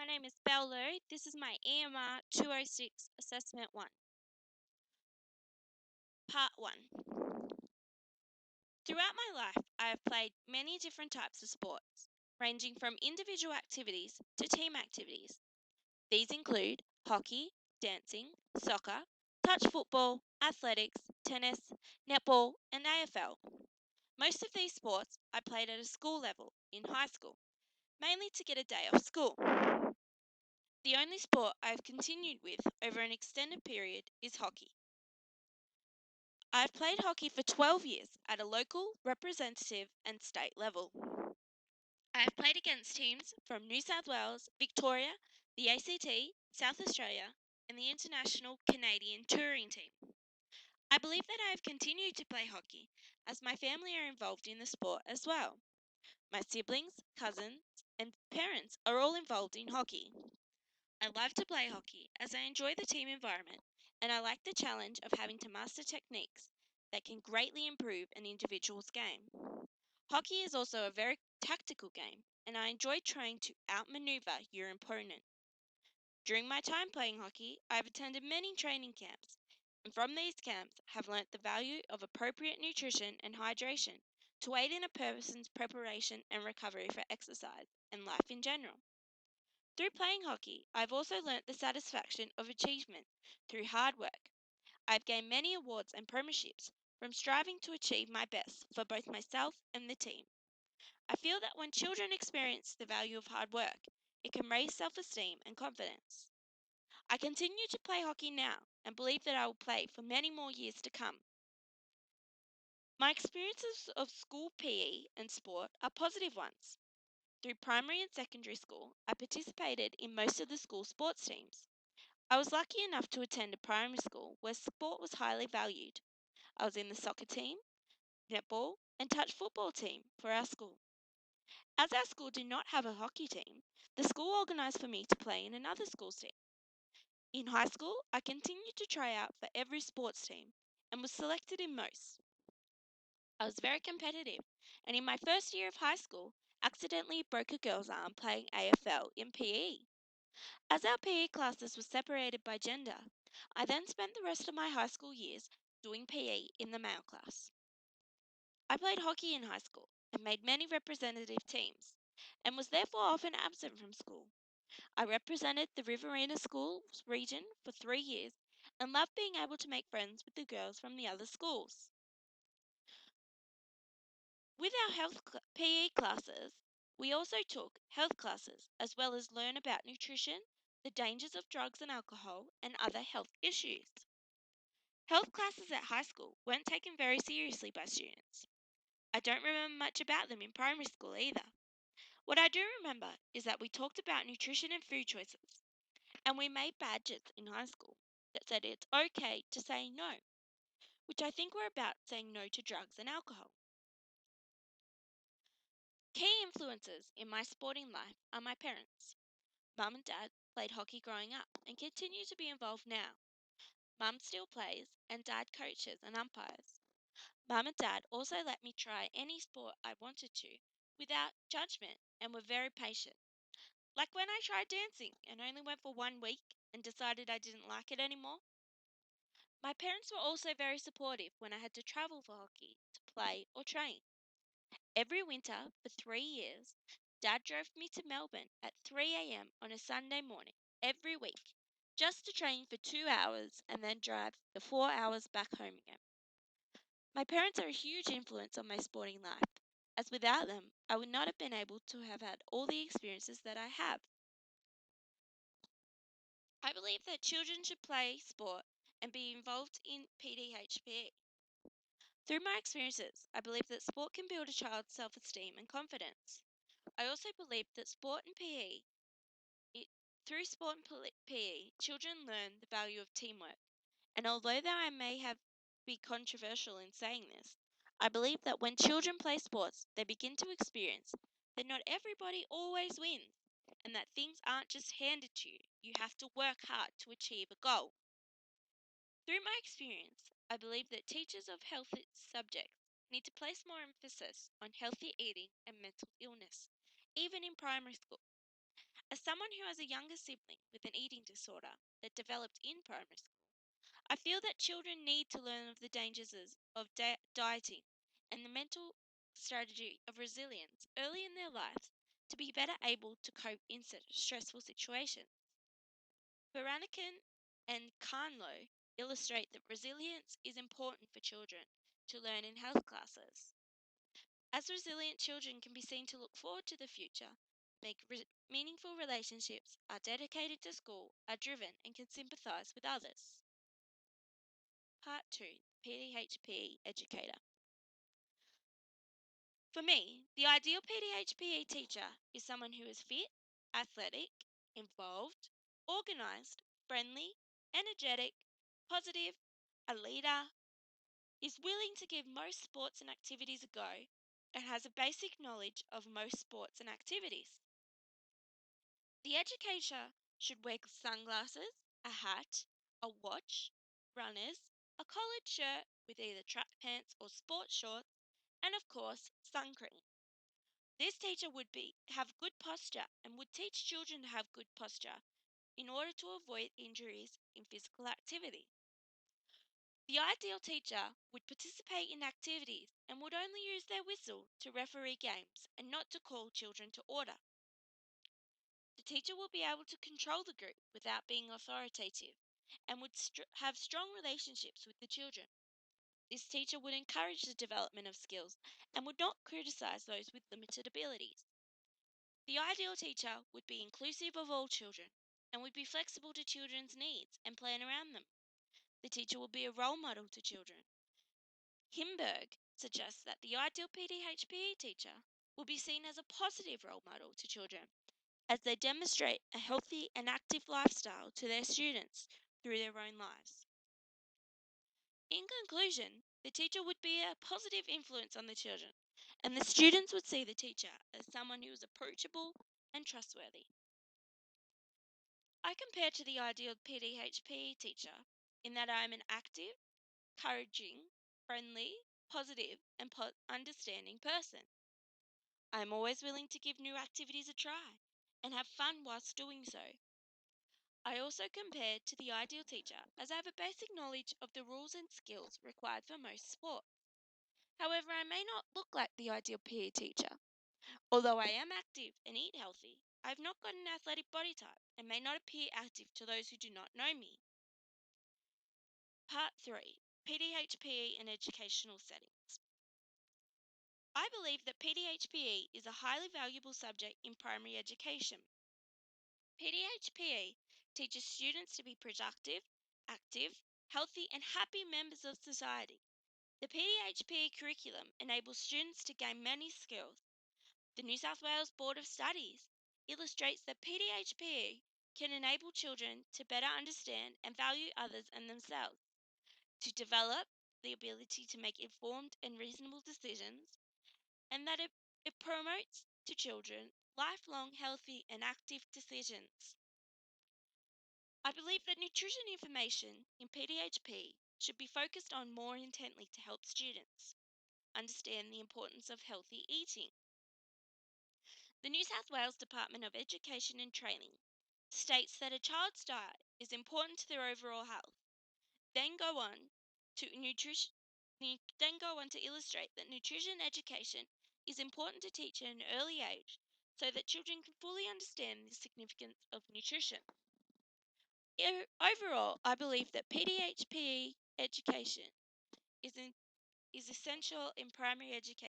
my name is Bello. This is my EMR206 Assessment 1. Part 1. Throughout my life, I have played many different types of sports, ranging from individual activities to team activities. These include hockey, dancing, soccer, touch football, athletics, tennis, netball, and AFL. Most of these sports I played at a school level, in high school, mainly to get a day off school. The only sport I have continued with over an extended period is hockey. I have played hockey for 12 years at a local, representative, and state level. I have played against teams from New South Wales, Victoria, the ACT, South Australia, and the International Canadian Touring Team. I believe that I have continued to play hockey as my family are involved in the sport as well. My siblings, cousins, and parents are all involved in hockey. I love to play hockey as I enjoy the team environment and I like the challenge of having to master techniques that can greatly improve an individual's game. Hockey is also a very tactical game and I enjoy trying to outmaneuver your opponent. During my time playing hockey, I have attended many training camps and from these camps have learnt the value of appropriate nutrition and hydration to aid in a person's preparation and recovery for exercise and life in general. Through playing hockey, I've also learnt the satisfaction of achievement through hard work. I've gained many awards and premierships from striving to achieve my best for both myself and the team. I feel that when children experience the value of hard work, it can raise self-esteem and confidence. I continue to play hockey now and believe that I will play for many more years to come. My experiences of school PE and sport are positive ones. Through primary and secondary school, I participated in most of the school sports teams. I was lucky enough to attend a primary school where sport was highly valued. I was in the soccer team, netball, and touch football team for our school. As our school did not have a hockey team, the school organised for me to play in another school's team. In high school, I continued to try out for every sports team and was selected in most. I was very competitive, and in my first year of high school, accidentally broke a girl's arm playing AFL in PE. As our PE classes were separated by gender, I then spent the rest of my high school years doing PE in the male class. I played hockey in high school and made many representative teams, and was therefore often absent from school. I represented the Riverina Schools region for 3 years and loved being able to make friends with the girls from the other schools. With our PE classes, we also took health classes as well as learn about nutrition, the dangers of drugs and alcohol, and other health issues. Health classes at high school weren't taken very seriously by students. I don't remember much about them in primary school either. What I do remember is that we talked about nutrition and food choices, and we made badges in high school that said it's okay to say no, which I think were about saying no to drugs and alcohol. Key influences in my sporting life are my parents. Mum and Dad played hockey growing up and continue to be involved now. Mum still plays and Dad coaches and umpires. Mum and Dad also let me try any sport I wanted to without judgment and were very patient. Like when I tried dancing and only went for 1 week and decided I didn't like it anymore. My parents were also very supportive when I had to travel for hockey to play or train. Every winter for 3 years, Dad drove me to Melbourne at 3 a.m. on a Sunday morning every week just to train for 2 hours and then drive the 4 hours back home again. My parents are a huge influence on my sporting life, as without them, I would not have been able to have had all the experiences that I have. I believe that children should play sport and be involved in PDHPE. Through my experiences, I believe that sport can build a child's self-esteem and confidence. I also believe that sport and PE, through sport and PE, children learn the value of teamwork. And although that I may have be controversial in saying this, I believe that when children play sports, they begin to experience that not everybody always wins, and that things aren't just handed to you. You have to work hard to achieve a goal. Through my experience, I believe that teachers of health subjects need to place more emphasis on healthy eating and mental illness, even in primary school. As someone who has a younger sibling with an eating disorder that developed in primary school, I feel that children need to learn of the dangers of dieting and the mental strategy of resilience early in their lives to be better able to cope in stressful situations. Baranican and Carnlow illustrate that resilience is important for children to learn in health classes. As resilient children can be seen to look forward to the future, make meaningful relationships, are dedicated to school, are driven, and can sympathise with others. Part 2, PDHPE Educator. For me, the ideal PDHPE teacher is someone who is fit, athletic, involved, organised, friendly, energetic, positive, a leader, is willing to give most sports and activities a go, and has a basic knowledge of most sports and activities. The educator should wear sunglasses, a hat, a watch, runners, a collared shirt with either track pants or sports shorts, and of course, sun cream. This teacher would have good posture and would teach children to have good posture in order to avoid injuries in physical activity. The ideal teacher would participate in activities and would only use their whistle to referee games and not to call children to order. The teacher will be able to control the group without being authoritative and would have strong relationships with the children. This teacher would encourage the development of skills and would not criticise those with limited abilities. The ideal teacher would be inclusive of all children and would be flexible to children's needs and plan around them. The teacher will be a role model to children. Himberg suggests that the ideal PDHPE teacher will be seen as a positive role model to children as they demonstrate a healthy and active lifestyle to their students through their own lives. In conclusion, the teacher would be a positive influence on the children, and the students would see the teacher as someone who is approachable and trustworthy. I compare to the ideal PDHPE teacher in that I am an active, encouraging, friendly, positive, and understanding person. I am always willing to give new activities a try and have fun whilst doing so. I also compare to the ideal teacher as I have a basic knowledge of the rules and skills required for most sports. However, I may not look like the ideal PE teacher. Although I am active and eat healthy, I have not got an athletic body type and may not appear active to those who do not know me. Part 3, PDHPE and Educational Settings. I believe that PDHPE is a highly valuable subject in primary education. PDHPE teaches students to be productive, active, healthy, and happy members of society. The PDHPE curriculum enables students to gain many skills. The New South Wales Board of Studies illustrates that PDHPE can enable children to better understand and value others and themselves, to develop the ability to make informed and reasonable decisions, and that it promotes to children lifelong healthy and active decisions. I believe that nutrition information in PDHP should be focused on more intently to help students understand the importance of healthy eating. The New South Wales Department of Education and Training states that a child's diet is important to their overall health. Then go on to illustrate that nutrition education is important to teach at an early age so that children can fully understand the significance of nutrition. Overall, I believe that PDHPE education is essential in primary education.